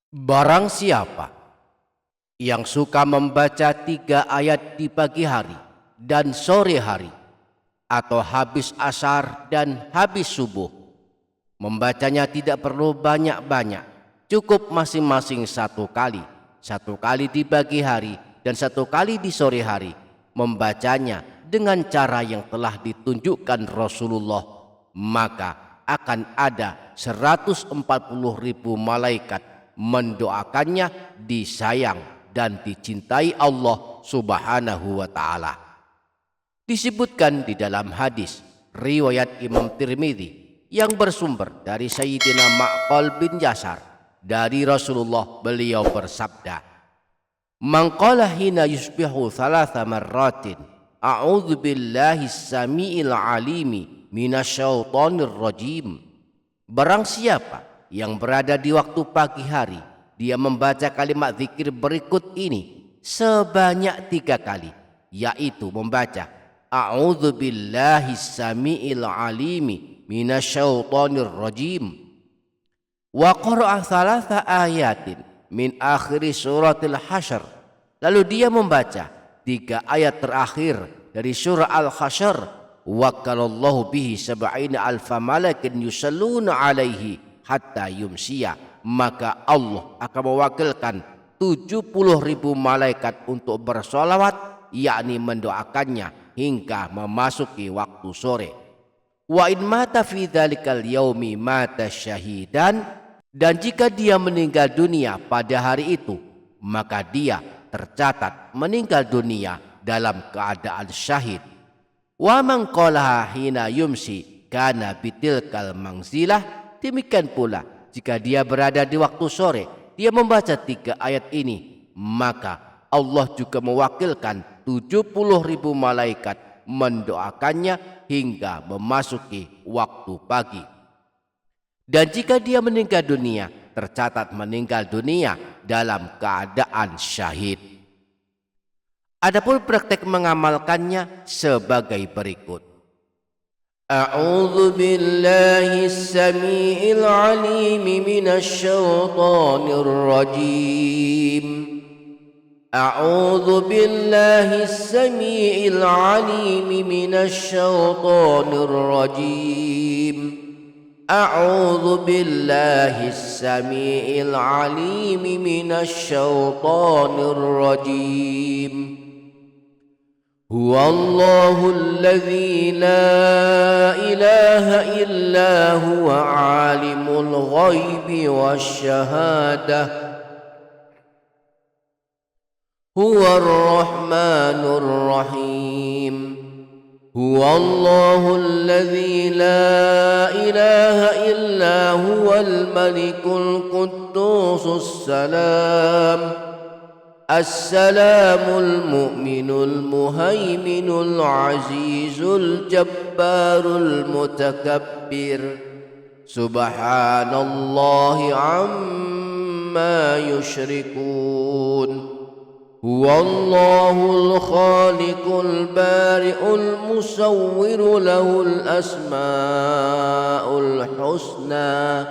Barang siapa yang suka membaca 3 ayat di pagi hari dan sore hari, atau habis asar dan habis subuh, membacanya tidak perlu banyak-banyak, cukup masing-masing 1 kali. 1 kali di pagi hari dan 1 kali di sore hari, membacanya dengan cara yang telah ditunjukkan Rasulullah, maka akan ada 140.000 malaikat mendoakannya disayang dan dicintai Allah Subhanahu wa ta'ala. Disebutkan di dalam hadis riwayat Imam Tirmidzi yang bersumber dari Sayyidina Ma'qal bin Yasar dari Rasulullah, beliau bersabda, "Man qala hina yusbihu 3 marratin, a'udzu billahi samiil alimi minasyaitonir rajim." Barang siapa yang berada di waktu pagi hari, dia membaca kalimat zikir berikut ini sebanyak 3 kali, yaitu membaca a'udzu billahi samiil alimi minasyaitonir rajim, wa qara'a 3 ayatin min akhir suratil hasyr, lalu dia membaca 3 ayat terakhir dari surah Al-Hasyr, wakalallahu bihi 70,000 malakin yusalluna alaihi hatta yumsiya, maka Allah akan mewakilkan 70.000 malaikat untuk bersolawat, yakni mendoakannya hingga memasuki waktu sore. Wa in mata fi dzalikal yaumi mata syahidan, dan jika dia meninggal dunia pada hari itu, maka dia tercatat meninggal dunia dalam keadaan syahid. Wa man qalaha hina yumsi kana bitilkal manzilah, demikian pula jika dia berada di waktu sore, dia membaca 3 ayat ini, maka Allah juga mewakilkan 70.000 malaikat mendoakannya hingga memasuki waktu pagi. Dan jika dia meninggal dunia, tercatat meninggal dunia dalam keadaan syahid. Adapun praktek mengamalkannya sebagai berikut. A'udzu billahi as-sami'il 'alim minasy syaithanir rajim. A'udzu billahi as-sami'il 'alim minasy syaithanir rajim. A'udzu billahi as-sami'il 'alim minasy syaithanir rajim. Huwallahul ladzi la ilaha illa huwa alimul ghaibi wasyahadah, huwar rahmanur rahim. Huwallahul ladzi la ilaha illa huwal malikul quddusus salam, Assalamul mu'minul muhaiminul azizul jabbarul mutakabbir, subhanallahi amma yushrikun. Huwallahul khaliqul bari'ul musawwiru lahul asma'ul husna,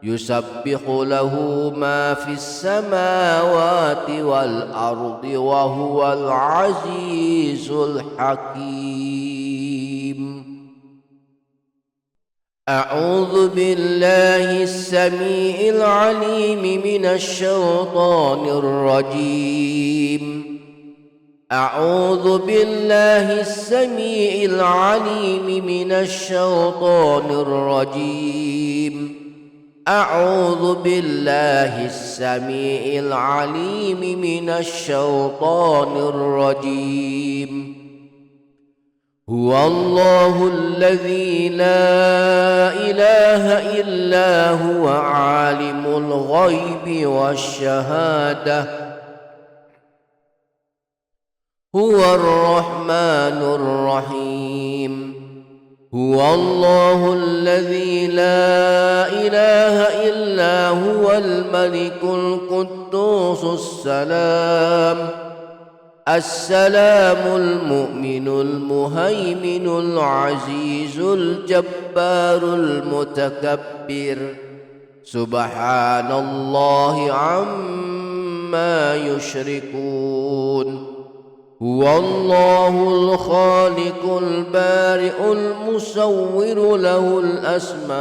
yusabbihu lahu ma fis samawati wal ardi wa huwal azizul hakim. A'udzu billahi as-sami'il 'alim minasy syaithanir rajim. A'udzu billahi as-sami'il 'alim minasy syaithanir rajim. A'udzu billahi as-sami'il 'alim minasy syaithanir rajim. Huwallahul ladzi la ilaha illa huwa alimul ghaibi wasyahadah, huwar rahmanur rahim. Huwallahul ladzi la ilaha illa huwal malikul quddusus salam, Assalamul mu'minul muhaiminul azizul jabbarul mutakabbir, سبحان الله عما يشركون هو الله الخالق البارئ المصور له الأسماء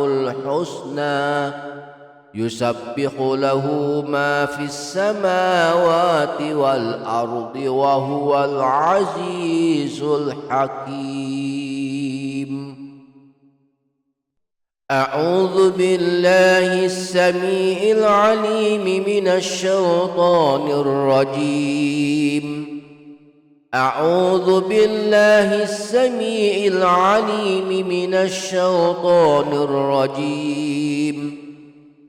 الحسنى يسبح له ما في السماوات والأرض وهو العزيز الحكيم. أعوذ بالله السميع العليم من الشيطان الرجيم. أعوذ بالله السميع العليم من الشيطان الرجيم.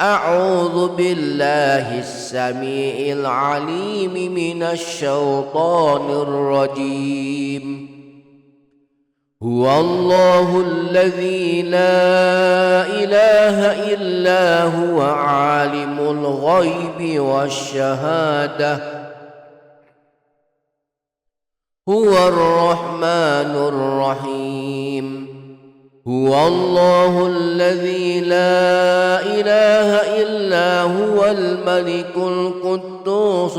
أعوذ بالله السميع العليم من الشيطان الرجيم. هو الله الذي لا إله إلا هو عالم الغيب والشهادة هو الرحمن الرحيم. هو الله الذي لا إله إلا هو الملك القدوس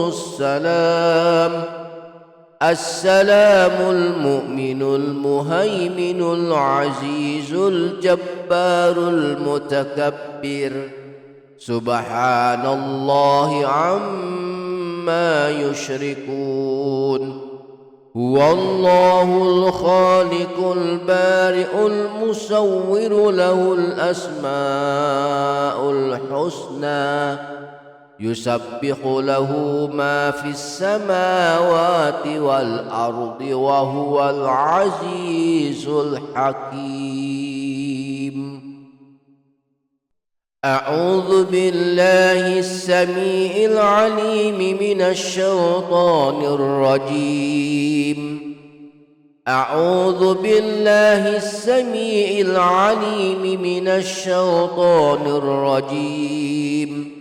السلام المؤمن المهيمن العزيز الجبار المتكبر. سبحان الله عما يشركون هو الله الخالق البارئ المصور له الأسماء الحسنى يسبح له ما في السماوات والأرض وهو العزيز الحكيم. أعوذ بالله السميع العليم من الشيطان الرجيم. أعوذ بالله السميع العليم من الشيطان الرجيم.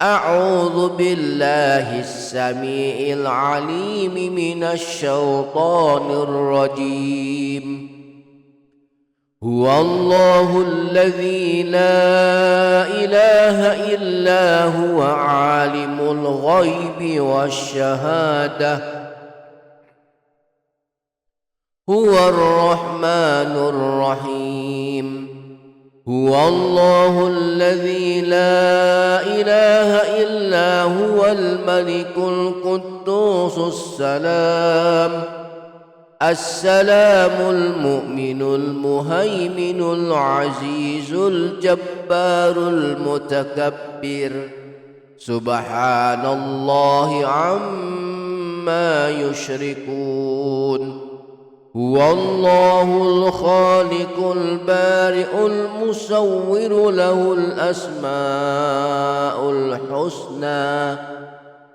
أعوذ بالله السميع العليم من الشيطان الرجيم. هو الله الذي لا إله إلا هو عالم الغيب والشهادة هو الرحمن الرحيم. هو الله الذي لا إله إلا هو الملك القدوس السلام المؤمن المهيمن العزيز الجبار المتكبر. سبحان الله عما يشركون هو الله الخالق البارئ المصور له الأسماء الحسنى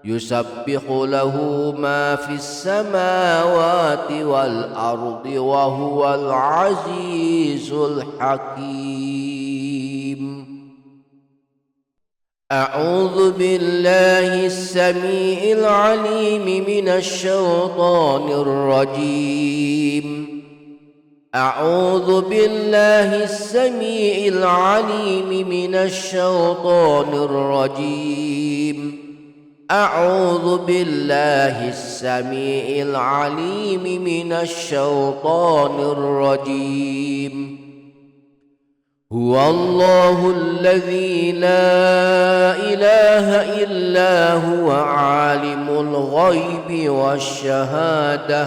يسبح له ما في السماوات والأرض وهو العزيز الحكيم. أعوذ بالله السميع العليم من الشيطان الرجيم. أعوذ بالله السميع العليم من الشيطان الرجيم. أعوذ بالله السميع العليم من الشيطان الرجيم. هو الله الذي لا إله إلا هو عالم الغيب والشهادة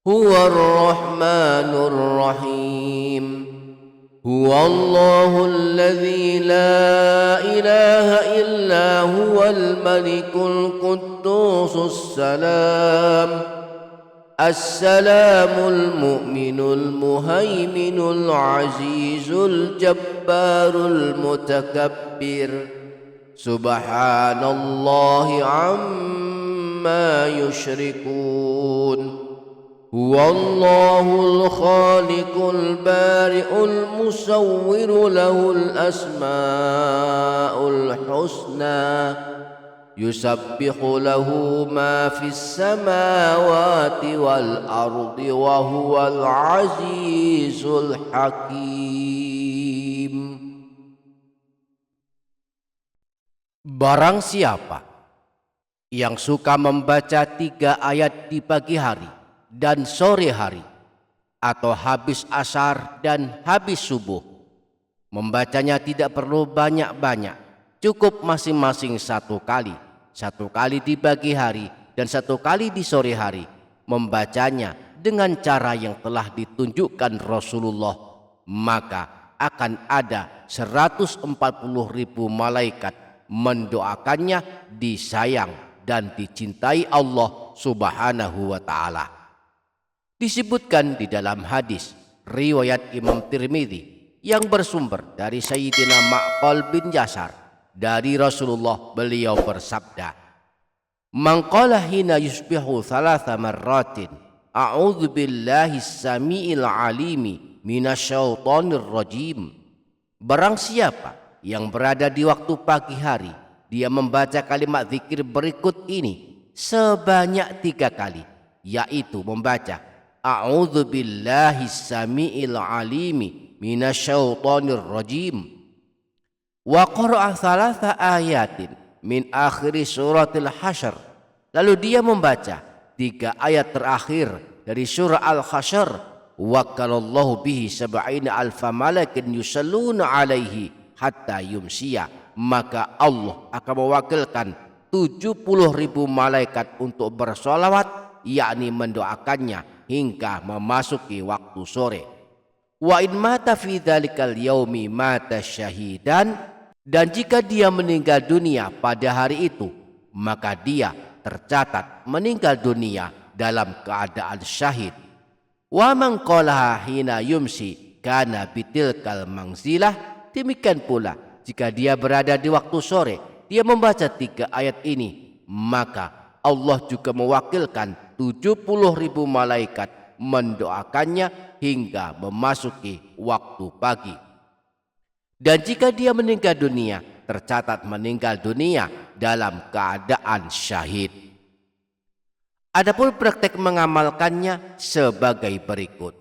هو الرحمن الرحيم. هو الله الذي لا إله إلا هو الملك القدوس السلام المؤمن المهيمن العزيز الجبار المتكبر. سبحان الله عما يشركون هو الله الخالق البارئ المصور له الأسماء الحسنى yusabbihu lahu ma fis samawati wal ardi wa huwal azizul hakim. Barang siapa yang suka membaca 3 ayat di pagi hari dan sore hari, atau habis asar dan habis subuh, membacanya tidak perlu banyak-banyak, cukup masing-masing 1 kali, 1 kali di pagi hari dan 1 kali di sore hari, membacanya dengan cara yang telah ditunjukkan Rasulullah, maka akan ada 140.000 malaikat mendoakannya disayang dan dicintai Allah Subhanahu wa ta'ala. Disebutkan di dalam hadis riwayat Imam Tirmidzi yang bersumber dari Sayyidina Ma'qal bin Yasar dari Rasulullah, beliau bersabda, "Man qala hina yusbihu 3 marratin, a'udzu billahi samiil alimi minasyaitonir rajim." Barang siapa yang berada di waktu pagi hari, dia membaca kalimat zikir berikut ini sebanyak 3 kali, yaitu membaca a'udzu billahi samiil alimi minasyaitonir rajim, wa qara'a 3 ayatin min akhir suratil hasyr, lalu dia membaca 3 ayat terakhir dari surah al-hasyr, wakalallahu bihi 70,000 malakin yusalluna alaihi hatta yumsiya, maka Allah akan mewakilkan 70.000 malaikat untuk bersolawat, yakni mendoakannya hingga memasuki waktu sore. Wa in mata fi dzalikal yaumi mata syahidan, dan jika dia meninggal dunia pada hari itu, maka dia tercatat meninggal dunia dalam keadaan syahid. Wa man qalaha hina yumsi kana bitilkal manzilah, demikian pula jika dia berada di waktu sore, dia membaca 3 ayat ini, maka Allah juga mewakilkan 70.000 malaikat mendoakannya hingga memasuki waktu pagi. Dan jika dia meninggal dunia, tercatat meninggal dunia dalam keadaan syahid. Adapun praktek mengamalkannya sebagai berikut.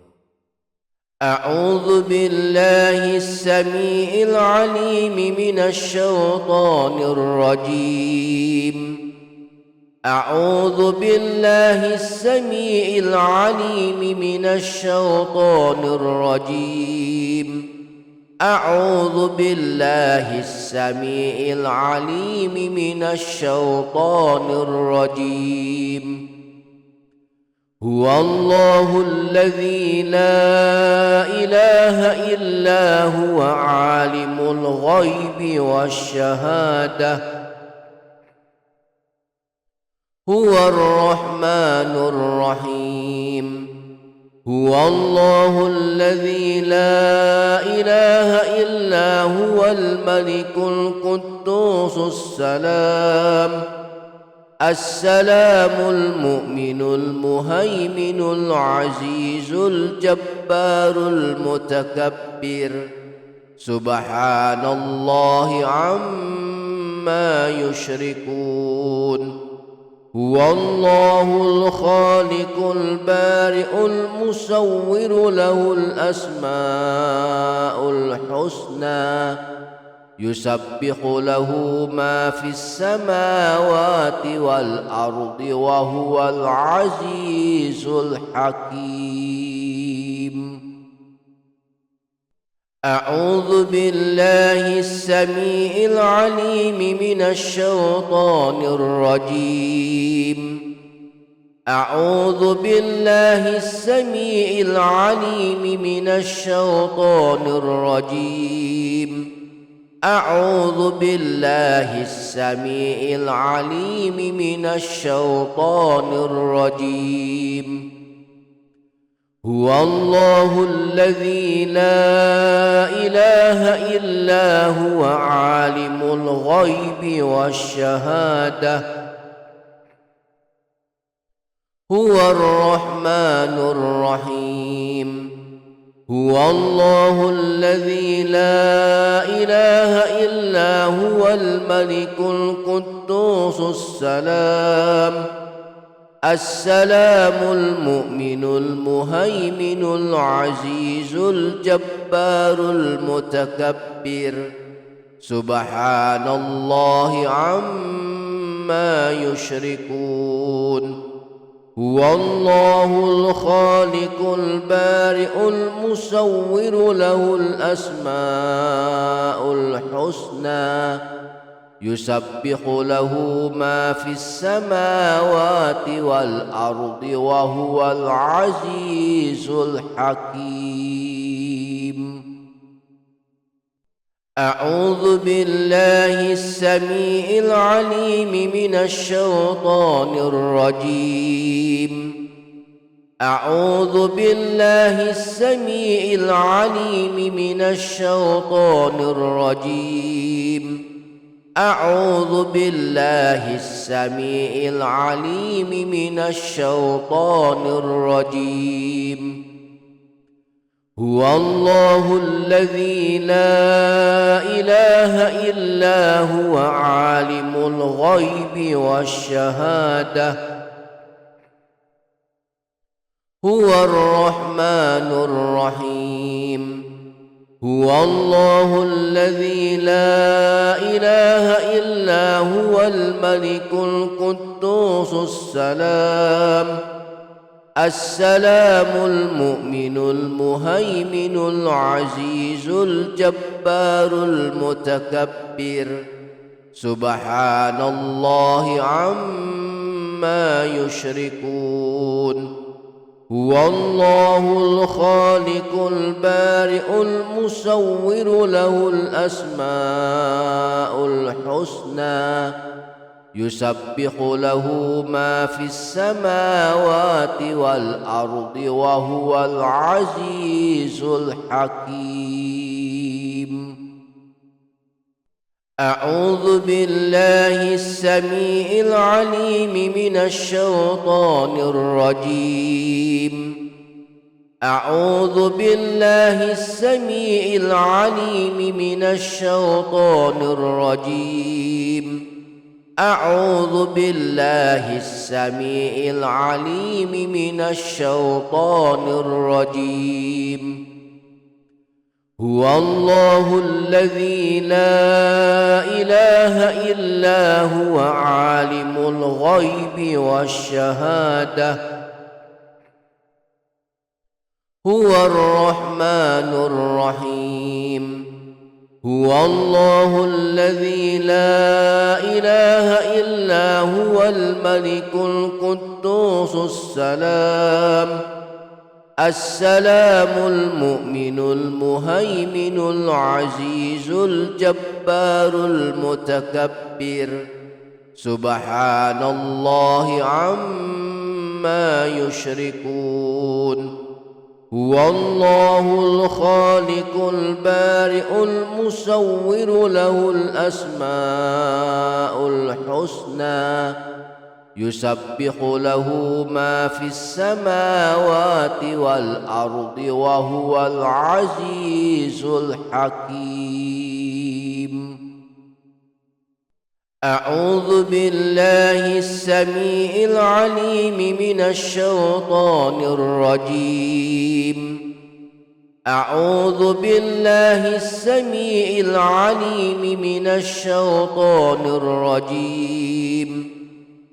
A'udzu billahi samiil alim minasyaitonir rajim. A'udzu billahi samiil alim minasyaitonir rajim. A'udzu billahi samiil alim minasyaitonir rajim. Huwallahu alladzi la ilaha illa huwa alimul ghaibi wasyahadah. Huwar rahmanur rahim. Huwallahu alladzi la ilaha illa huwal malikul quddusus salam. Assalamul mu'minul muhaiminul azizul jabbarul mutakabbir. Subhanallahi amma yushrikun. Huwallahul khaliqul bari'ul musawwiru lahul asma'ul husna. Yusabbihu lahu ma fis samawati wal ardi wa huwal azizul hakim. A'udzu billahi samiil alim minasyaitonir rajim. A'udzu billahi samiil alim minasyaitonir rajim. A'udzu billahi samiil alim minasyaitonir rajim. Huwallahu alladzi la ilaha illa huwa alimul ghaibi wasyahadah. Huwar rahmanur rahim. هو الله الذي لا إله إلا هو الملك القدوس السلام المؤمن المهيمن العزيز الجبار المتكبر سبحان الله عما يشركون هو الله الخالق البارئ المصور له الأسماء الحسنى يسبح له ما في السماوات والأرض وهو العزيز الحكيم. أعوذ بالله السميع العليم من الشيطان الرجيم. أعوذ بالله السميع العليم من الشيطان الرجيم. أعوذ بالله السميع العليم من الشيطان الرجيم. هو الله الذي لا إله إلا هو عالم الغيب والشهادة هو الرحمن الرحيم. هو الله الذي لا إله إلا هو الملك القدوس السلام المؤمن المهيمن العزيز الجبار المتكبر سبحان الله عما يشركون هو الله الخالق البارئ المصور له الأسماء الحسنى يسبح له ما في السماوات والأرض وهو العزيز الحكيم. أعوذ بالله السميع العليم من الشيطان الرجيم. أعوذ بالله السميع العليم من الشيطان الرجيم. أعوذ بالله السميع العليم من الشيطان الرجيم. هو الله الذي لا إله إلا هو عالم الغيب والشهادة هو الرحمن الرحيم. هو الله الذي لا إله إلا هو الملك القدوس السلام المؤمن المهيمن العزيز الجبار المتكبر سبحان الله عما يشركون هو الله الخالق البارئ المصور له الأسماء الحسنى يسبح له ما في السماوات والأرض وهو العزيز الحكيم. أعوذ بالله السميع العليم من الشيطان الرجيم. أعوذ بالله السميع العليم من الشيطان الرجيم.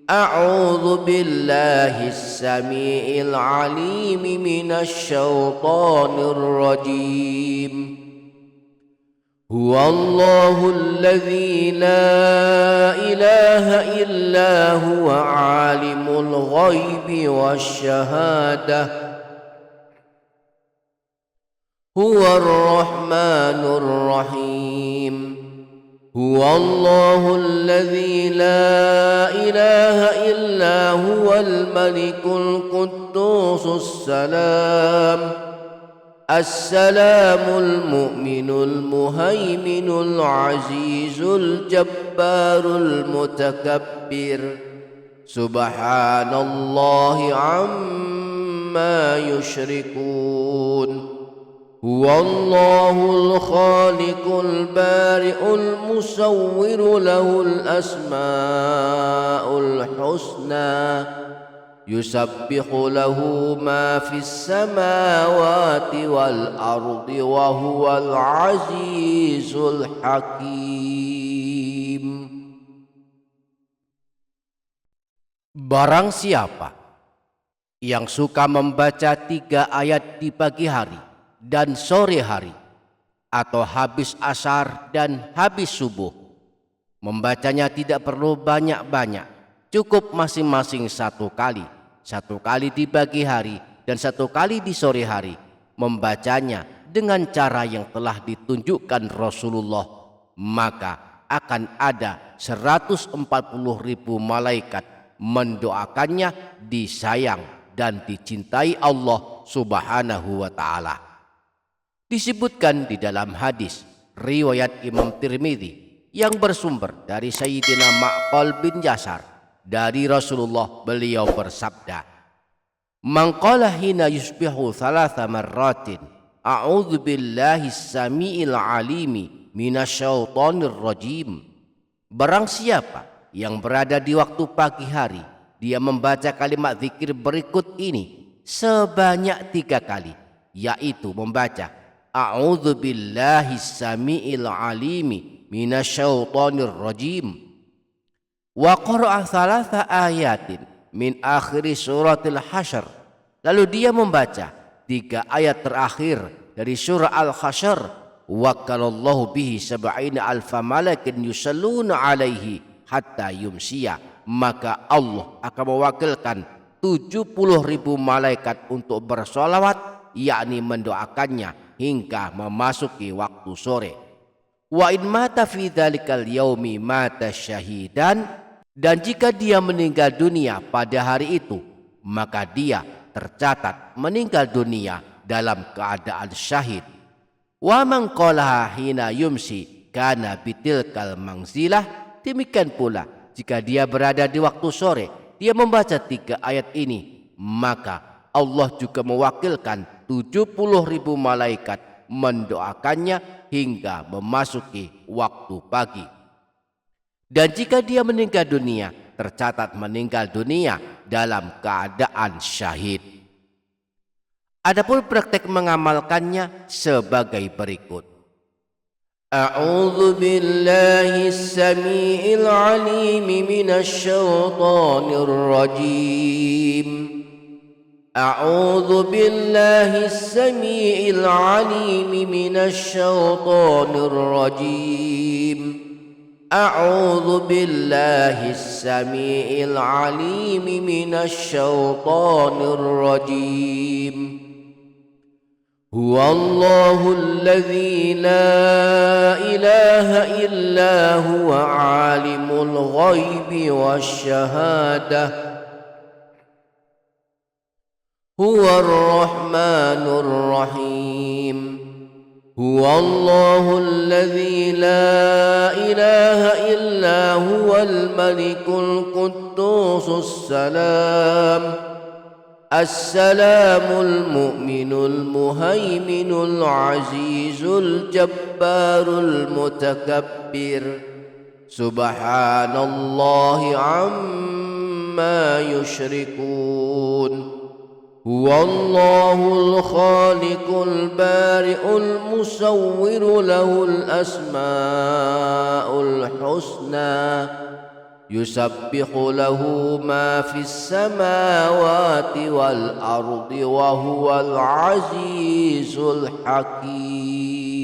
أعوذ بالله السميع العليم من الشيطان الرجيم. هو الله الذي لا إله إلا هو عالم الغيب والشهادة هو الرحمن الرحيم. هو الله الذي لا إله إلا هو الملك القدوس السلام المؤمن المهيمن العزيز الجبار المتكبر سبحان الله عما يشركون Huwallahul khaliqul bari'ul musawwiru lahul asma'ul husna yusabbihu lahu ma fis samawati wal ardi wa huwal azizul hakim. Barang siapa yang suka membaca 3 ayat di pagi hari dan sore hari, atau habis asar dan habis subuh, membacanya tidak perlu banyak-banyak, cukup masing-masing 1 kali. 1 kali di pagi hari dan 1 kali di sore hari, membacanya dengan cara yang telah ditunjukkan Rasulullah, maka akan ada 140.000 malaikat mendoakannya disayang dan dicintai Allah Subhanahu wa ta'ala. Disebutkan di dalam hadis riwayat Imam Tirmidzi yang bersumber dari Sayyidina Ma'qal bin Yasar dari Rasulullah, beliau bersabda, "Man qala hina yusbihu 3 marratin a'udzu billahi samiil alimi minasyaitonir rajim." Barang siapa yang berada di waktu pagi hari, dia membaca kalimat zikir berikut ini sebanyak 3 kali, yaitu membaca a'udzu billahi samiil alimi minasyaitonir rajim wa qara'a 3 ayatin min akhir suratil hasyr, lalu dia membaca 3 ayat terakhir dari surah al-hasyr, wakalallahu bihi 70 alfa malakin yusalluna alaihi hatta yumsiya, maka Allah akan mewakilkan 70.000 malaikat untuk bersolawat, yakni mendoakannya hingga memasuki waktu sore. Wa in mata fi dzalikal yaumi mata syahidan, dan jika dia meninggal dunia pada hari itu, maka dia tercatat meninggal dunia dalam keadaan syahid. Wa man qalaha hina yumsi kana bitilkal manzilah, demikian pula jika dia berada di waktu sore, dia membaca 3 ayat ini, maka Allah juga mewakilkan 70.000 malaikat mendoakannya hingga memasuki waktu pagi. Dan jika dia meninggal dunia, tercatat meninggal dunia dalam keadaan syahid. Adapun praktek mengamalkannya sebagai berikut. A'udzu billahis samiil alim minasyaitonir rajim. أعوذ بالله السميع العليم من الشيطان الرجيم. أعوذ بالله السميع العليم من الشيطان الرجيم. هو الله الذي لا إله إلا هو عالم الغيب والشهادة. هو الرحمن الرحيم. هو الله الذي لا إله إلا هو الملك القدوس السلام المؤمن المهيمن العزيز الجبار المتكبر. سبحان الله عما يشركون. هو الله الخالق البارئ المصور له الأسماء الحسنى يسبح له ما في السماوات والأرض وهو العزيز الحكيم.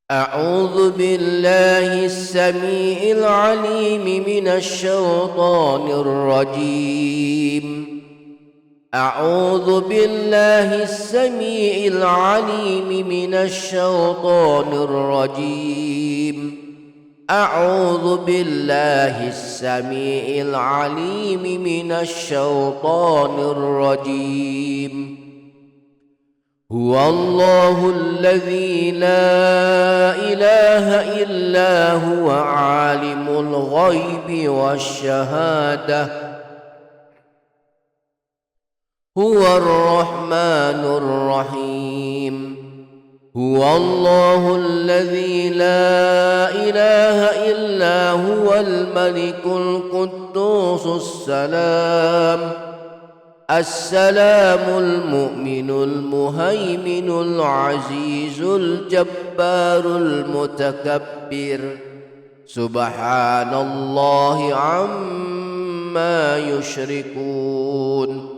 أعوذ بالله السميع العليم من الشيطان الرجيم. أعوذ بالله السميع العليم من الشيطان الرجيم. أعوذ بالله السميع العليم من الشيطان الرجيم. هو الله الذي لا إله إلا هو عالم الغيب والشهادة. هو الرحمن الرحيم. هو الله الذي لا إله إلا هو الملك القدوس السلام المؤمن المهيمن العزيز الجبار المتكبر. سبحان الله عما يشركون.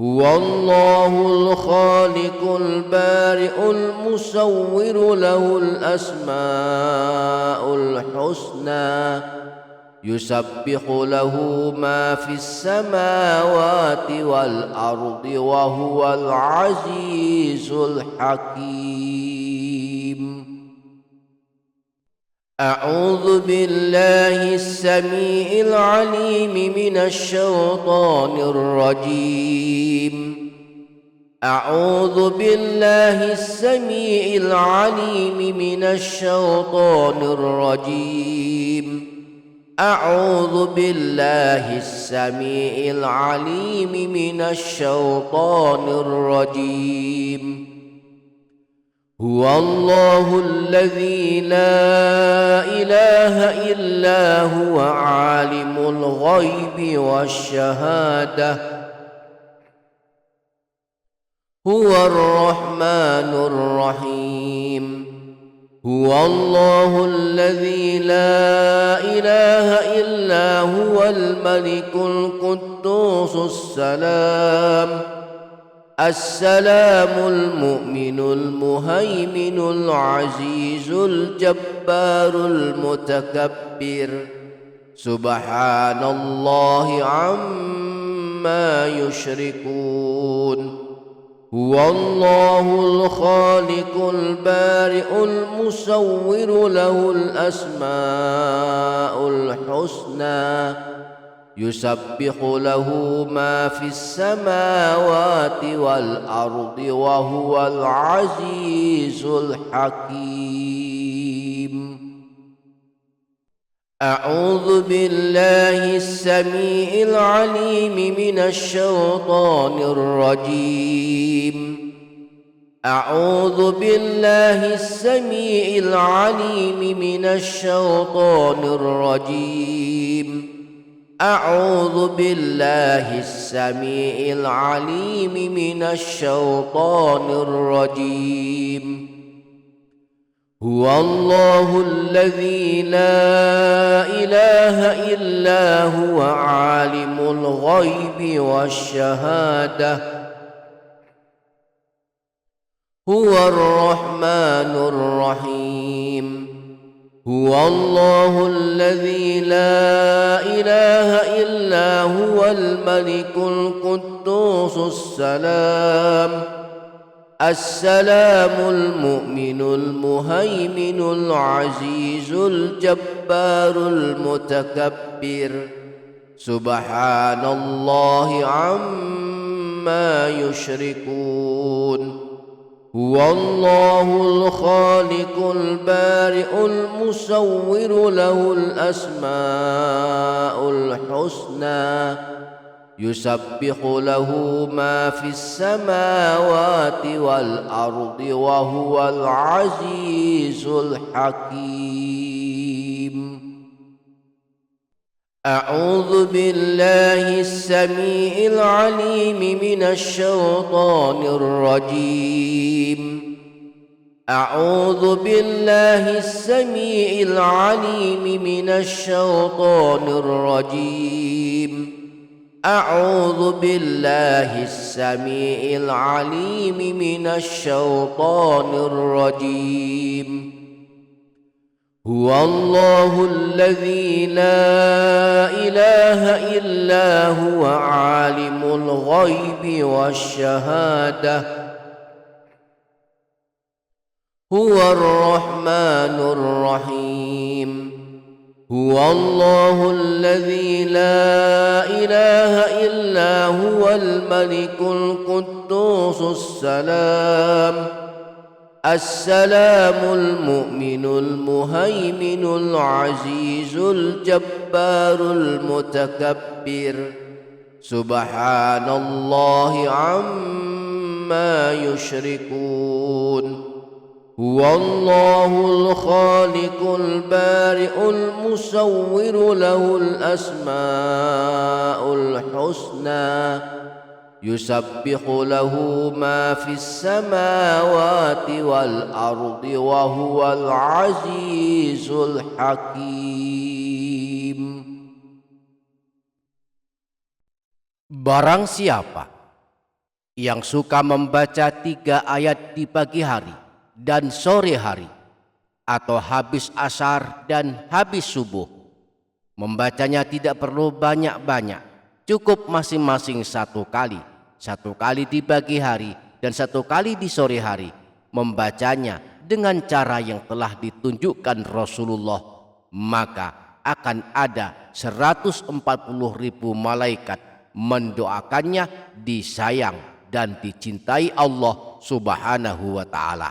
هو الله الخالق البارئ المصور له الأسماء الحسنى يسبح له ما في السماوات والأرض وهو العزيز الحكيم. أعوذ بالله السميع العليم من الشيطان الرجيم. أعوذ بالله السميع العليم من الشيطان الرجيم. أعوذ بالله السميع العليم من الشيطان الرجيم. هو الله الذي لا إله إلا هو عالم الغيب والشهادة. هو الرحمن الرحيم. هو الله الذي لا إله إلا هو الملك القدوس السلام المؤمن المهيمن العزيز الجبار المتكبر. سبحان الله عما يشركون. هو الله الخالق البارئ المصور له الأسماء الحسنى يسبح له ما في السماوات والأرض وهو العزيز الحكيم. أعوذ بالله السميع العليم من الشيطان الرجيم. أعوذ بالله السميع العليم من الشيطان الرجيم. أعوذ بالله السميع العليم من الشيطان الرجيم. هو الله الذي لا إله إلا هو عالم الغيب والشهادة. هو الرحمن الرحيم. هو الله الذي لا إله إلا هو الملك القدوس السلام المؤمن المهيمن العزيز الجبار المتكبر. سبحان الله عما يشركون. هو الله الخالق البارئ المصور له الأسماء الحسنى يسبح له ما في السماوات والأرض وهو العزيز الحكيم. أعوذ بالله السميع العليم من الشيطان الرجيم. أعوذ بالله السميع العليم من الشيطان الرجيم. أعوذ بالله السميع العليم من الشيطان الرجيم. هو الله الذي لا إله إلا هو عالم الغيب والشهادة. هو الرحمن الرحيم. هو الله الذي لا إله إلا هو الملك القدوس السلام المؤمن المهيمن العزيز الجبار المتكبر. Subhanallahi amma yushrikun. Huwallahul khaliqul bari'ul musawwiru lahul asma'ul husna. Yusabbihu lahu ma fis samawati wal ardi wa huwal azizul hakim. Barang siapa yang suka membaca 3 ayat di pagi hari dan sore hari, atau habis asar dan habis subuh, membacanya tidak perlu banyak-banyak, cukup masing-masing 1 kali. 1 kali di pagi hari dan 1 kali di sore hari, membacanya dengan cara yang telah ditunjukkan Rasulullah, maka akan ada 140.000 malaikat mendoakannya disayang dan dicintai Allah Subhanahu wa ta'ala.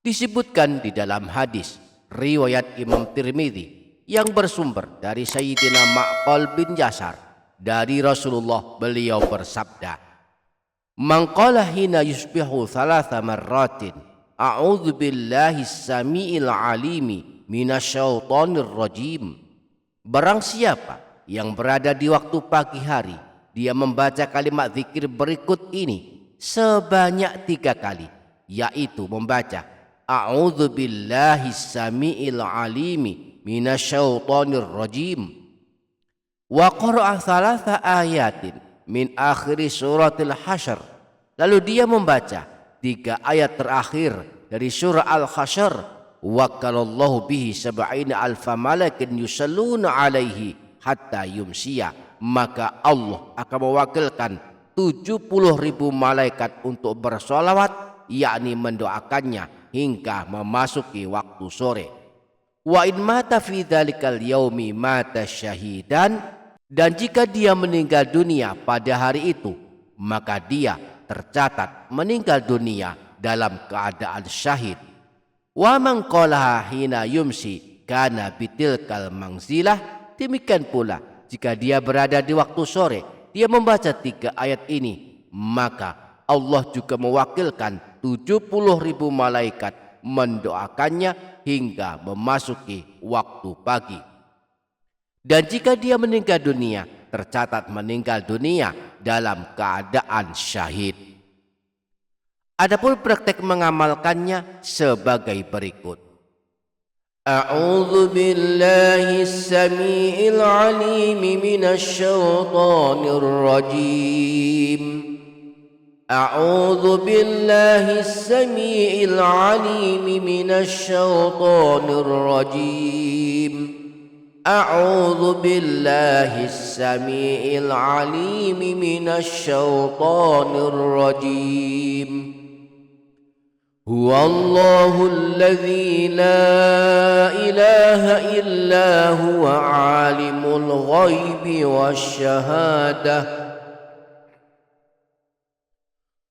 Disebutkan di dalam hadis riwayat Imam Tirmidzi yang bersumber dari Sayyidina Ma'qal bin Yasar dari Rasulullah, beliau bersabda, "Man qala hina yusbihu 3 marratin, a'udzu billahi samiil alimi minasyaitonir rajim." Barang siapa yang berada di waktu pagi hari, dia membaca kalimat zikir berikut ini sebanyak 3 kali, yaitu membaca a'udzu billahi samiil alimi minasyaitonir rajim, wa qara'a 3 ayatin min akhir suratil hasyr. Lalu dia membaca 3 ayat terakhir dari surah Al-Hasyr, wakalallahu bihi 70 alfa malakin yusalluna alaihi hatta yumsiya. Maka Allah akan mewakilkan 70.000 malaikat untuk bersolawat, yakni mendoakannya hingga memasuki waktu sore. Wa in mata fi dzalikal yaumi mata syahidan, dan jika dia meninggal dunia pada hari itu, maka dia tercatat meninggal dunia dalam keadaan syahid. Wa man qalaha hina yumsi kana bitilkal manzilah. Demikian pula jika dia berada di waktu sore, dia membaca 3 ayat ini, maka Allah juga mewakilkan 70.000 malaikat mendoakannya hingga memasuki waktu pagi. Dan jika dia meninggal dunia, tercatat meninggal dunia dalam keadaan syahid. Adapun praktek mengamalkannya sebagai berikut. A'udzu billahis samiil alim minasyaitonir rajim. A'udzu billahis samiil alim minasyaitonir rajim. A'udzu billahis samiil alim minasyaitonir rajim. Huwallahul ladzi la ilaha illa huwa alimul ghaibi wasyahadah.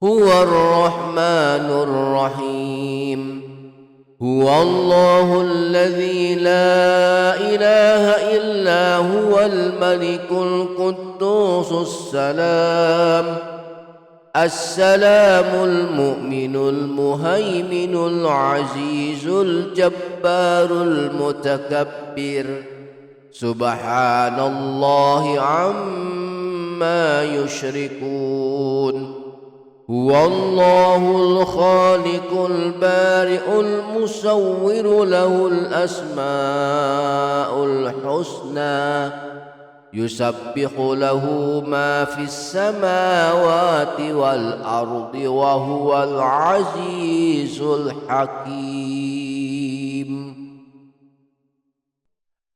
Huwar rahmanur rahim. Huwallahul ladzi la ilaha illa huwal malikul quddusus salam. Assalamul mu'minul muhaiminul azizul jabbarul mutakabbir. Subhanallahi amma yushrikun. Huwallahul khaliqul bari'ul musawwiru lahul asma'ul husna. Yusabbihu lahu ma fis samawati wal ardi wa huwal azizul hakim.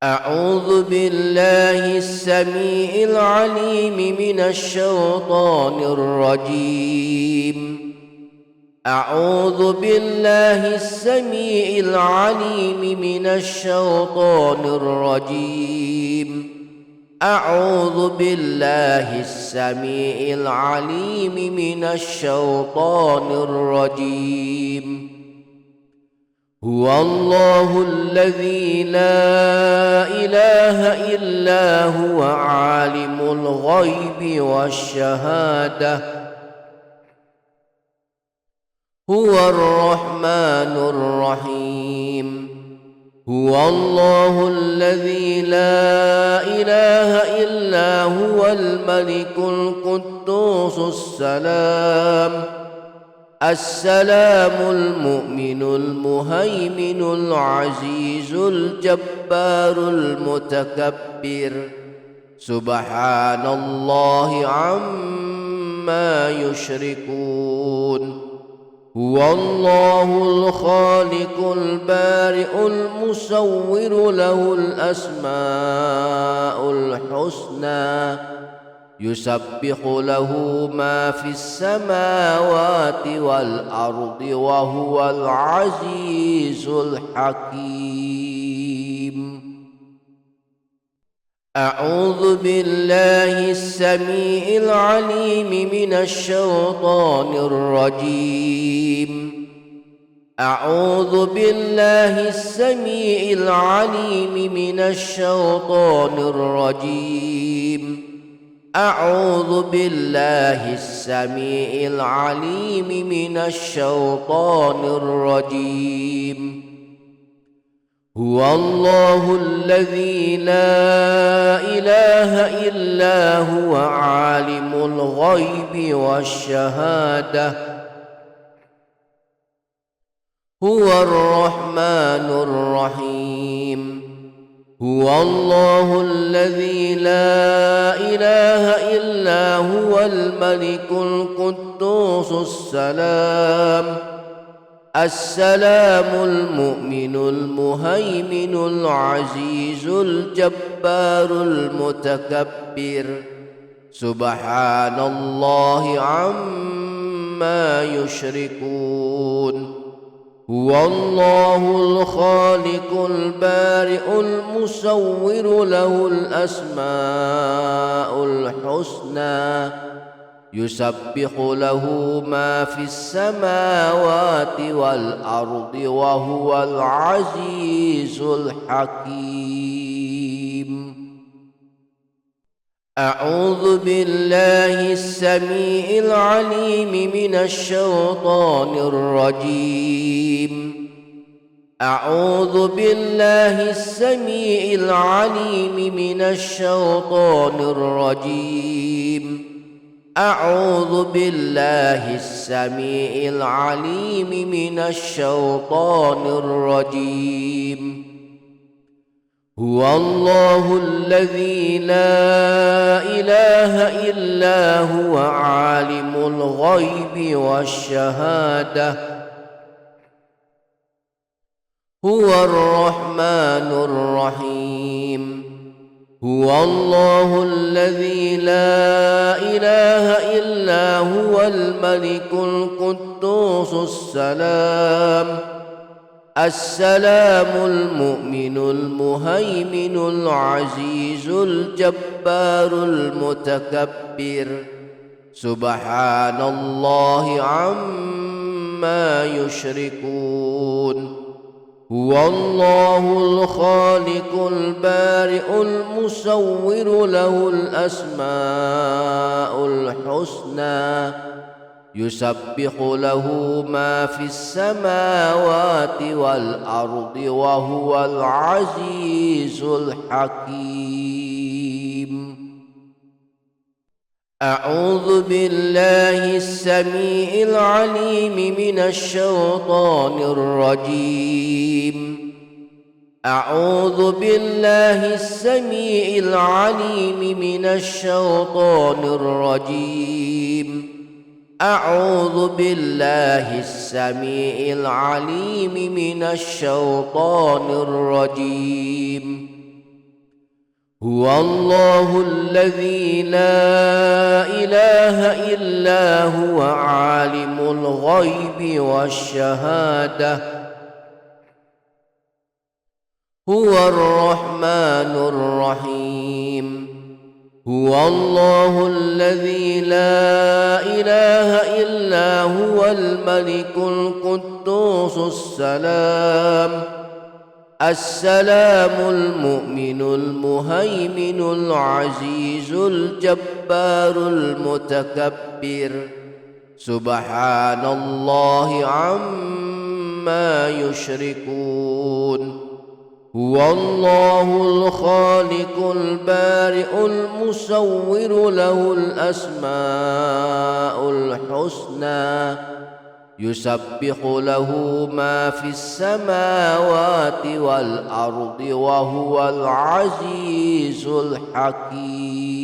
A'udzu billahis samiil alim minasyaitonir rajim. A'udzu billahis samiil alim minasyaitonir rajim. A'udzu billahis samiil alim minasyaitonir rajim. هو الله الذي لا إله إلا هو عالم الغيب والشهادة هو الرحمن الرحيم هو الله الذي لا إله إلا هو الملك القدوس السلام المؤمن المهيمن العزيز الجبار المتكبر سبحان الله عما يشركون هو الله الخالق البارئ المصور له الأسماء الحسنى يسبح له ما في السماوات والأرض وهو العزيز الحكيم. أعوذ بالله السميع العليم من الشيطان الرجيم. أعوذ بالله السميع العليم من الشيطان الرجيم. أعوذ بالله السميع العليم من الشيطان الرجيم. هو الله الذي لا إله إلا هو عالم الغيب والشهادة هو الرحمن الرحيم هو الله الذي لا إله إلا هو الملك القدوس السلام المؤمن المهيمن العزيز الجبار المتكبر سبحان الله عما يشركون هو الله الخالق البارئ المصور له الأسماء الحسنى يسبح له ما في السماوات والأرض وهو العزيز الحكيم. أعوذ بالله السميع العليم من الشيطان الرجيم. أعوذ بالله السميع العليم من الشيطان الرجيم. أعوذ بالله السميع العليم من الشيطان الرجيم. هو الله الذي لا إله إلا هو عالم الغيب والشهادة هو الرحمن الرحيم هو الله الذي لا إله إلا هو الملك القدوس السلام المؤمن المهيمن العزيز الجبار المتكبر سبحان الله عما يشركون هو الله الخالق البارئ المصور له الأسماء الحسنى يسبح له ما في السماوات والأرض وهو العزيز الحكيم. أعوذ بالله السميع العليم من الشيطان الرجيم. أعوذ بالله السميع العليم من الشيطان الرجيم. أعوذ بالله السميع العليم من الشيطان الرجيم. هو الله الذي لا إله إلا هو عالم الغيب والشهادة هو الرحمن الرحيم هو الله الذي لا إله إلا هو الملك القدوس السلام المؤمن المهيمن العزيز الجبار المتكبر سبحان الله عما يشركون هو الله الخالق البارئ المصور له الأسماء الحسنى يسبح له ما في السماوات والأرض وهو العزيز الحكيم.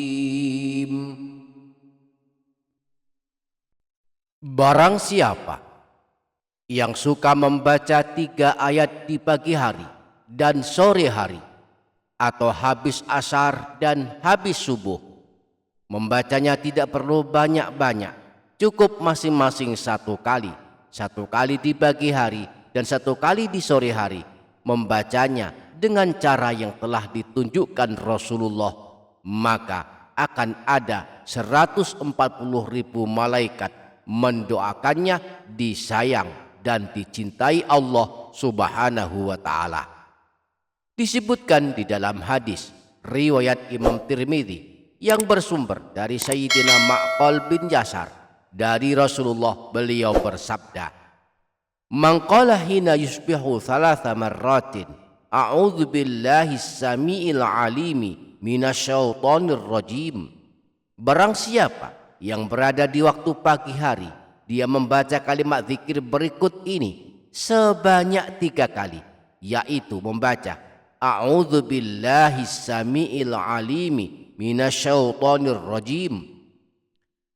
Barang siapa yang suka membaca 3 ayat di pagi hari dan sore hari, atau habis asar dan habis subuh, membacanya tidak perlu banyak-banyak, cukup masing-masing 1 kali di pagi hari dan 1 kali di sore hari, membacanya dengan cara yang telah ditunjukkan Rasulullah, maka akan ada 140.000 malaikat mendoakannya disayang dan dicintai Allah Subhanahu wa ta'ala. Disebutkan di dalam hadis riwayat Imam Tirmidzi yang bersumber dari Sayyidina Ma'qal bin Yasar dari Rasulullah, beliau bersabda, "Man qala hina yusbihu 3 marratin a'udzu billahi samiil alimi minasyaitonir rajim." Barang siapa yang berada di waktu pagi hari, dia membaca kalimat zikir berikut ini sebanyak 3 kali, yaitu membaca a'udzu billahi samiil alimi minasyaitonir rajim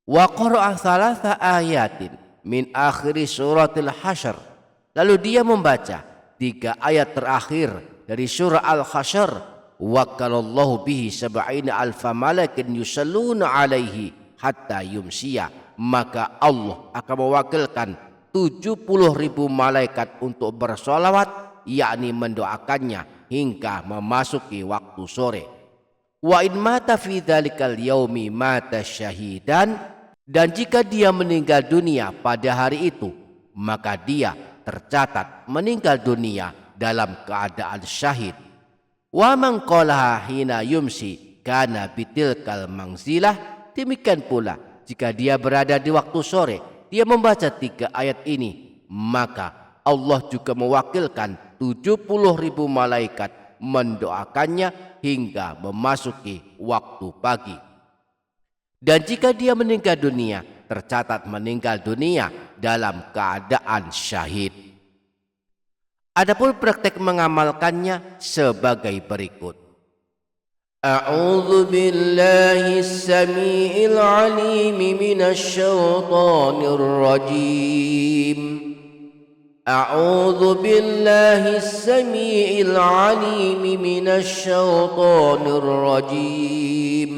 wa qara'a 3 ayatin min akhir suratil hasyr, lalu dia membaca 3 ayat terakhir dari surah Al-Hasyr, wakalallahu bihi 70 alfa malakin yusalluna alaihi hatta yumsiya, maka Allah akan mewakilkan 70.000 malaikat untuk bersolawat, yakni mendoakannya hingga memasuki waktu sore. Wa in mata fi dzalikal yaumi mata syahidan, dan jika dia meninggal dunia pada hari itu, maka dia tercatat meninggal dunia dalam keadaan syahid. Wa man qalaha hina yumsi kana bitilkal manzilah, demikian pula jika dia berada di waktu sore, dia membaca 3 ayat ini, maka Allah juga mewakilkan 70.000 malaikat mendoakannya hingga memasuki waktu pagi. Dan jika dia meninggal dunia, tercatat meninggal dunia dalam keadaan syahid. Adapun praktek mengamalkannya sebagai berikut. A'udzu billahis samiil alim minasyaitonir rajim. أعوذ بالله السميع العليم من الشيطان الرجيم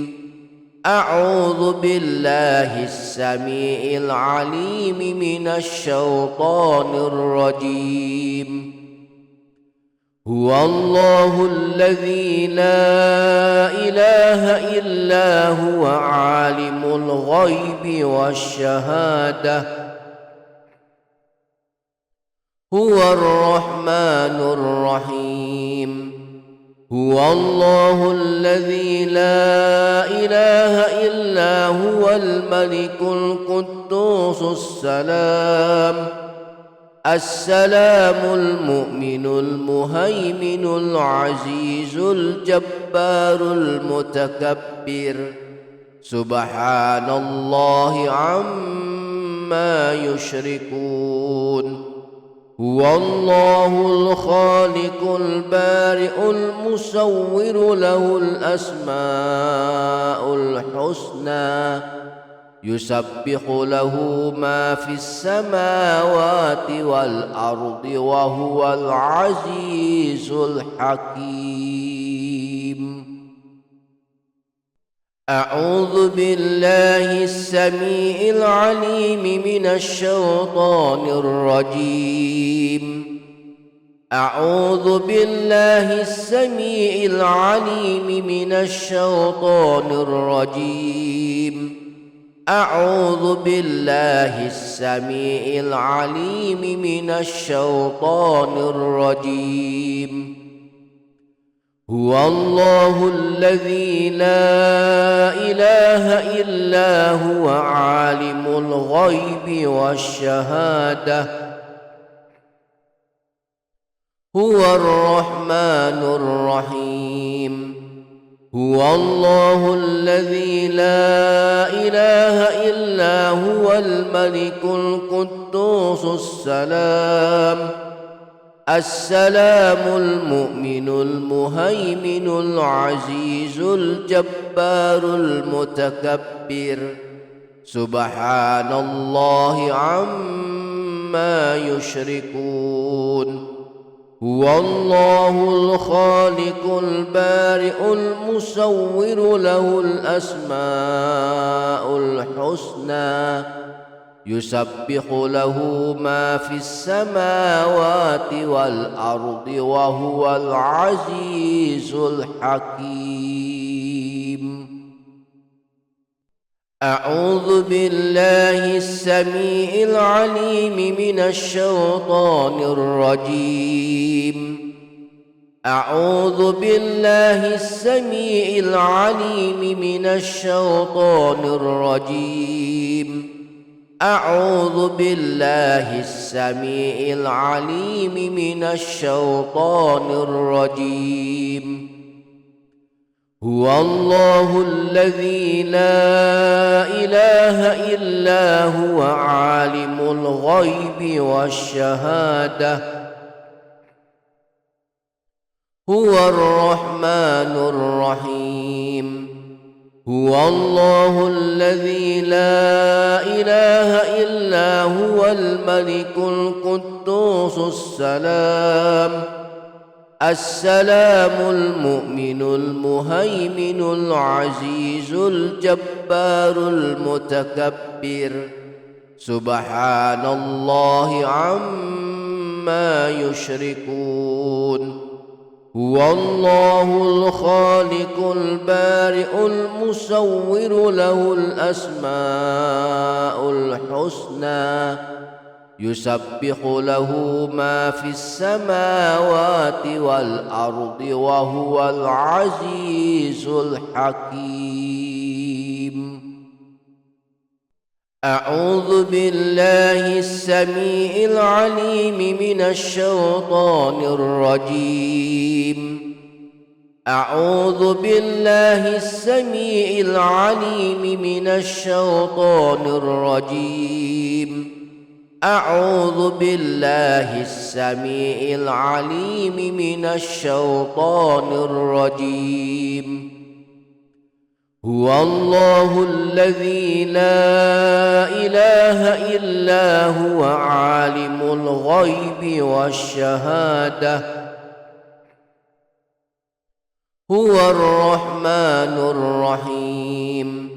أعوذ بالله السميع العليم من الشيطان الرجيم هو الله الذي لا إله إلا هو عالم الغيب والشهادة هو الرحمن الرحيم هو الله الذي لا إله إلا هو الملك القدوس السلام المؤمن المهيمن العزيز الجبار المتكبر سبحان الله عما يشركون هو الله الخالق البارئ المصور له الأسماء الحسنى يسبح له ما في السماوات والأرض وهو العزيز الحكيم. أعوذ بالله السميع العليم من الشيطان الرجيم أعوذ بالله السميع العليم من الشيطان الرجيم. أعوذ بالله السميع العليم من الشيطان الرجيم. هو الله الذي لا إله إلا هو عالم الغيب والشهادة هو الرحمن الرحيم. هو الله الذي لا إله إلا هو الملك القدوس السلام المؤمن المهيمن العزيز الجبار المتكبر. سبحان الله عما يشركون. هو الله الخالق البارئ المصور له الأسماء الحسنى يسبح له ما في السماوات والأرض وهو العزيز الحكيم. أعوذ بالله السميع العليم من الشيطان الرجيم. أعوذ بالله السميع العليم من الشيطان الرجيم. أعوذ بالله السميع العليم من الشيطان الرجيم. هو الله الذي لا إله إلا هو عالم الغيب والشهادة هو الرحمن الرحيم. هو الله الذي لا إله إلا هو الملك القدوس السلام المؤمن المهيمن العزيز الجبار المتكبر. سبحان الله عما يشركون. هو الله الخالق البارئ المصور له الأسماء الحسنى يسبح له ما في السماوات والأرض وهو العزيز الحكيم. أعوذ بالله السميع العليم من الشيطان الرجيم. أعوذ بالله السميع العليم من الشيطان الرجيم. أعوذ بالله السميع العليم من الشيطان الرجيم. هو الله الذي لا إله إلا هو عالم الغيب والشهادة هو الرحمن الرحيم.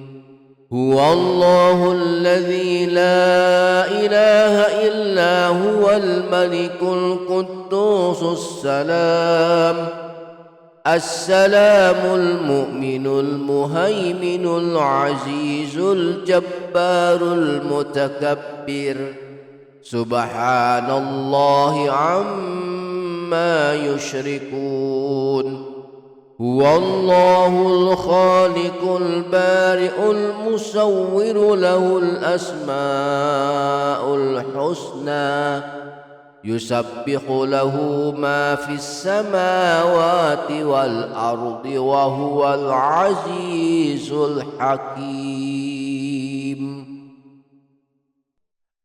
هو الله الذي لا إله إلا هو الملك القدوس السلام المؤمن المهيمن العزيز الجبار المتكبر. سبحان الله عما يشركون. هو الله الخالق البارئ المصور له الأسماء الحسنى يسبح له ما في السماوات والأرض وهو العزيز الحكيم.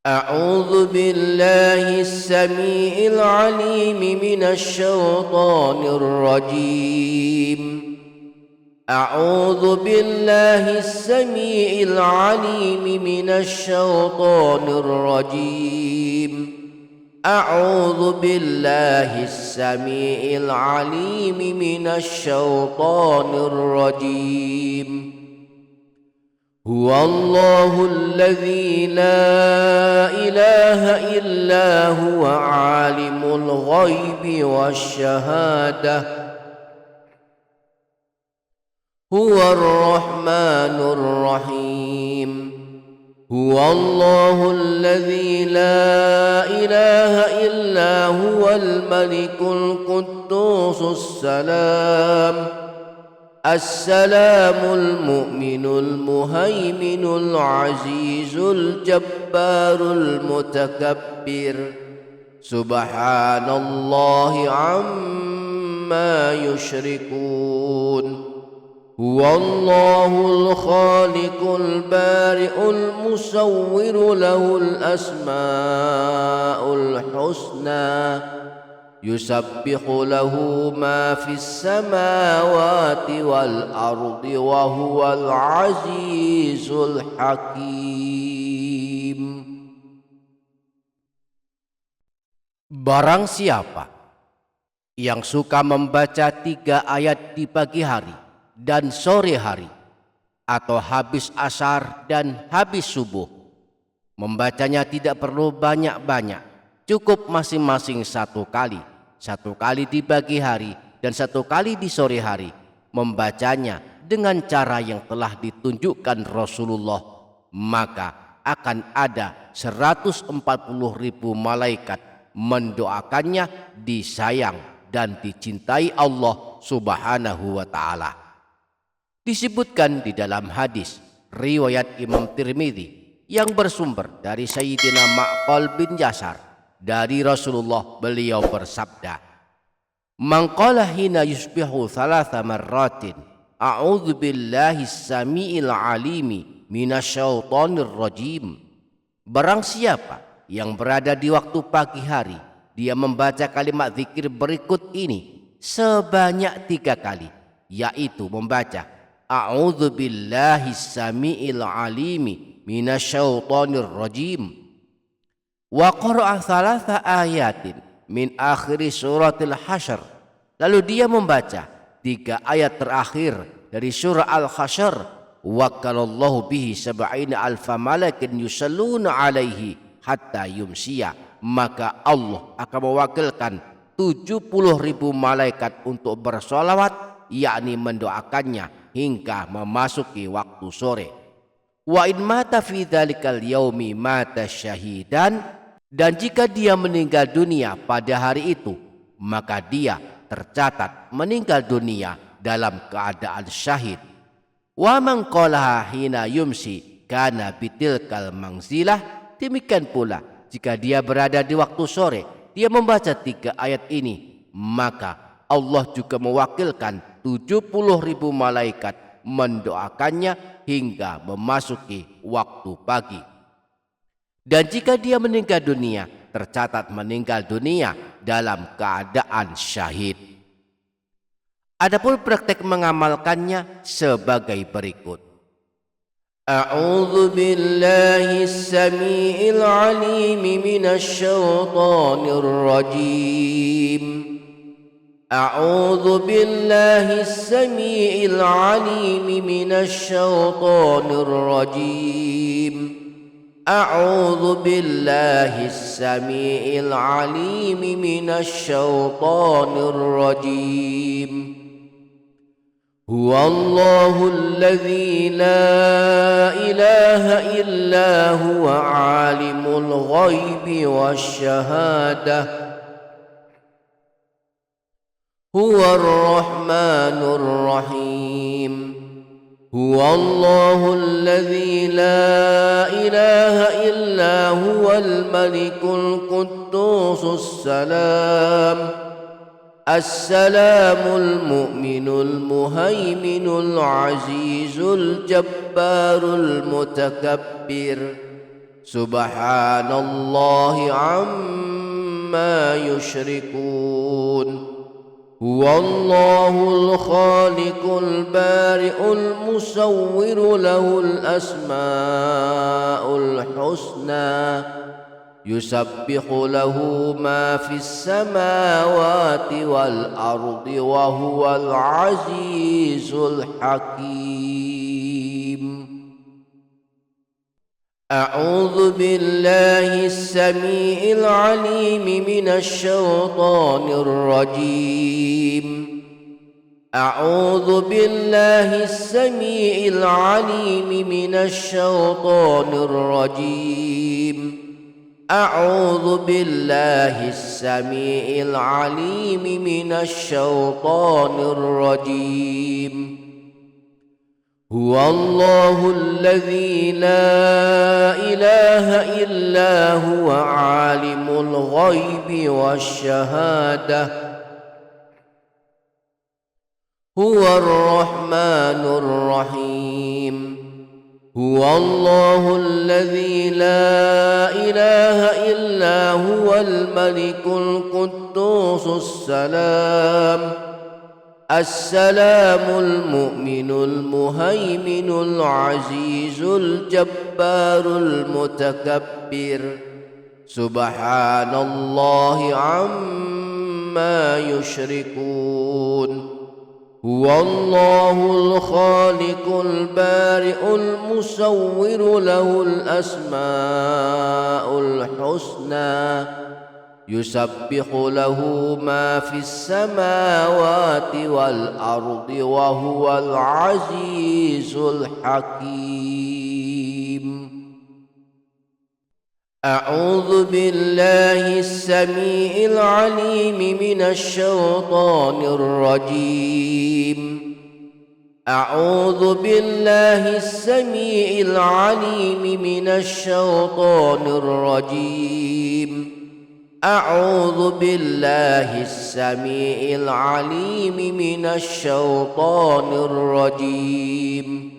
أعوذ بالله السميع العليم من الشيطان الرجيم. أعوذ بالله السميع العليم من الشيطان الرجيم. أعوذ بالله السميع العليم من الشيطان الرجيم. Huwallahu alladzi la ilaha illa huwa alimul ghaibi wasyahadah huwar rahmanur rahim. Huwallahu alladzi la ilaha illa huwal malikul quddusus salam Assalamul mu'minul muhaiminul azizul jabbarul mutakabbir. Subhanallahi amma yushrikun. Huwallahul khaliqul bari'ul musawwiru lahul asma'ul husna. Yusabbihu lahu ma fis samawati wal ardi wa huwal azizul hakim. Barang siapa yang suka membaca 3 ayat di pagi hari dan sore hari, atau habis asar dan habis subuh, membacanya tidak perlu banyak-banyak, cukup masing-masing 1 kali. 1 kali di pagi hari dan 1 kali di sore hari, membacanya dengan cara yang telah ditunjukkan Rasulullah, maka akan ada 140.000 malaikat mendoakannya disayang dan dicintai Allah Subhanahu wa ta'ala. Disebutkan di dalam hadis riwayat Imam Tirmidzi yang bersumber dari Sayyidina Ma'qal bin Yasar dari Rasulullah, beliau bersabda, "Man qala hina yusbihu 3 marratin, a'udzu billahis samiil alimi minasyaitonir rajim." Barang siapa yang berada di waktu pagi hari, dia membaca kalimat zikir berikut ini sebanyak 3 kali, yaitu membaca a'udzu billahis samiil alimi minasyaitonir rajim, wa qara'a 3 ayatin min akhiri suratil hasyr. Lalu dia membaca 3 ayat terakhir dari surah Al-Hasyr, wakalallahu bihi 70,000 malakin yusalluna alaihi hatta yumsiya. Maka Allah akan mewakilkan 70.000 malaikat untuk bersolawat, yakni mendoakannya hingga memasuki waktu sore. Wa in mata fi dzalikal yaumi mata syahidan, dan jika dia meninggal dunia pada hari itu, maka dia tercatat meninggal dunia dalam keadaan syahid. Wa man qalaha hina yumsi kana bitilkal mangzilah. Demikian pula jika dia berada di waktu sore, dia membaca 3 ayat ini, maka Allah juga mewakilkan 70.000 malaikat mendoakannya hingga memasuki waktu pagi. Dan jika dia meninggal dunia, tercatat meninggal dunia dalam keadaan syahid. Adapun praktek mengamalkannya sebagai berikut. A'udzu billahis samiil alim minasyaitonir rajim. A'udzu billahis samiil alim minasyaitonir rajim. A'udzu billahis samiil alim minasyaitonir rajim. Huwallahu alladzi la ilaha illa huwa alimul ghaibi wasyahadah huwar rahmanur rahim. Huwallahu alladzi la ilaha illa huwal malikul quddusus salam Assalamul mu'minul muhaiminul azizul jabbarul mutakabbir. Subhanallahi amma yushrikun. Huwallahul khaliqul bari'ul musawwiru lahul asma'ul husna. Yusabbihu lahu ma fis samawati wal ardi wa huwal azizul hakim. أعوذ بالله السميع العليم من الشيطان الرجيم. أعوذ بالله السميع العليم من الشيطان الرجيم. أعوذ بالله السميع العليم من الشيطان الرجيم. هو الله الذي لا إله إلا هو عالم الغيب والشهادة. هو الرحمن الرحيم. هو الله الذي لا إله إلا هو الملك القدوس السلام المؤمن المهيمن العزيز الجبار المتكبر. سبحان الله عما يشركون. هو الله الخالق البارئ المصور له الأسماء الحسنى. يسبح له ما في السماوات والأرض وهو العزيز الحكيم. أعوذ بالله السميع العليم من الشيطان الرجيم. أعوذ بالله السميع العليم من الشيطان الرجيم. أعوذ بالله السميع العليم من الشيطان الرجيم.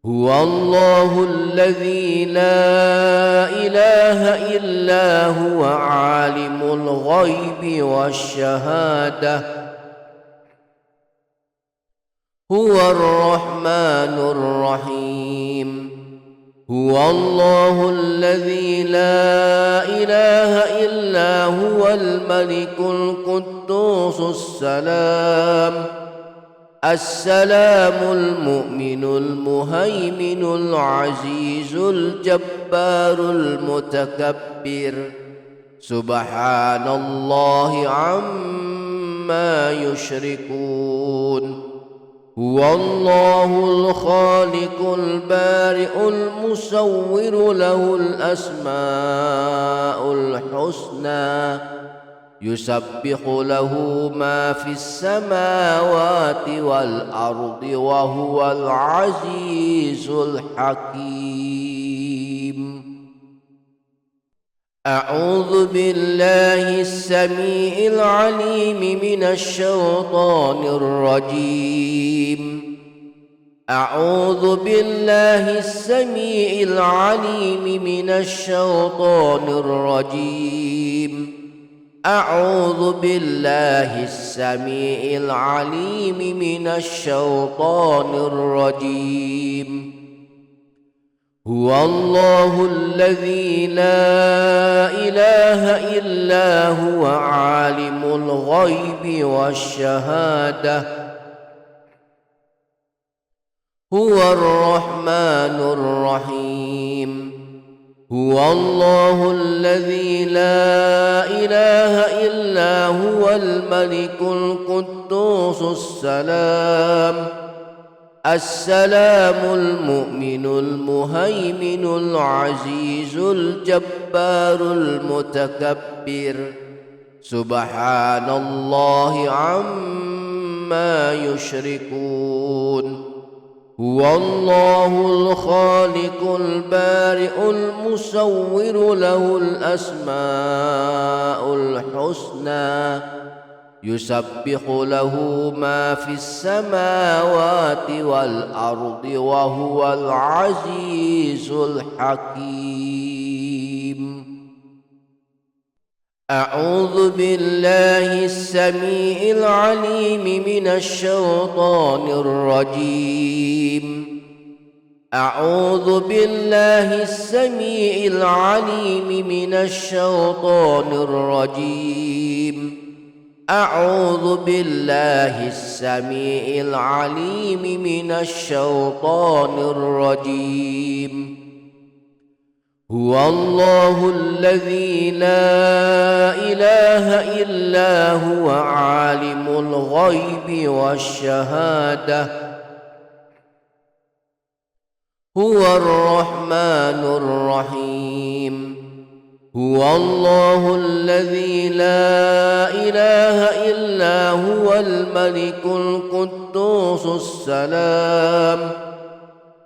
هو الله الذي لا إله إلا هو عالم الغيب والشهادة. هو الرحمن الرحيم. هو الله الذي لا إله إلا هو الملك القدوس السلام المؤمن المهيمن العزيز الجبار المتكبر. سبحان الله عما يشركون. هو الله الخالق البارئ المصور له الأسماء الحسنى. يسبح له ما في السماوات والأرض وهو العزيز الحكيم. أعوذ بالله السميع العليم من الشيطان الرجيم. أعوذ بالله السميع العليم من الشيطان الرجيم. أعوذ بالله السميع العليم من الشيطان الرجيم. هو الله الذي لا إله إلا هو عالم الغيب والشهادة. هو الرحمن الرحيم. هو الله الذي لا إله إلا هو الملك القدوس السلام المؤمن المهيمن العزيز الجبار المتكبر. سبحان الله عما يشركون. هو الله الخالق البارئ المصور له الأسماء الحسنى. يسبح له ما في السماوات والأرض وهو العزيز الحكيم. أعوذ بالله السميع العليم من الشيطان الرجيم. أعوذ بالله السميع العليم من الشيطان الرجيم. أعوذ بالله السميع العليم من الشيطان الرجيم. هو الله الذي لا إله إلا هو عالم الغيب والشهادة هو الرحمن الرحيم هو الله الذي لا إله إلا هو الملك القدوس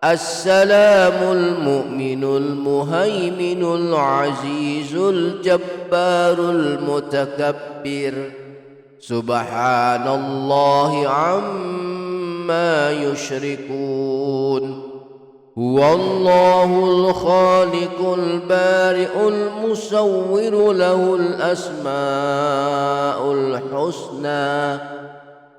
السلام المؤمن المهيمن العزيز الجبار المتكبر سبحان الله عما يشركون هو الله الخالق البارئ المصور له الأسماء الحسنى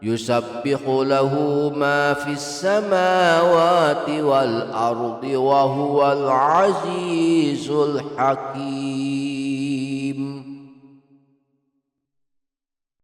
يسبح له ما في السماوات والأرض وهو العزيز الحكيم.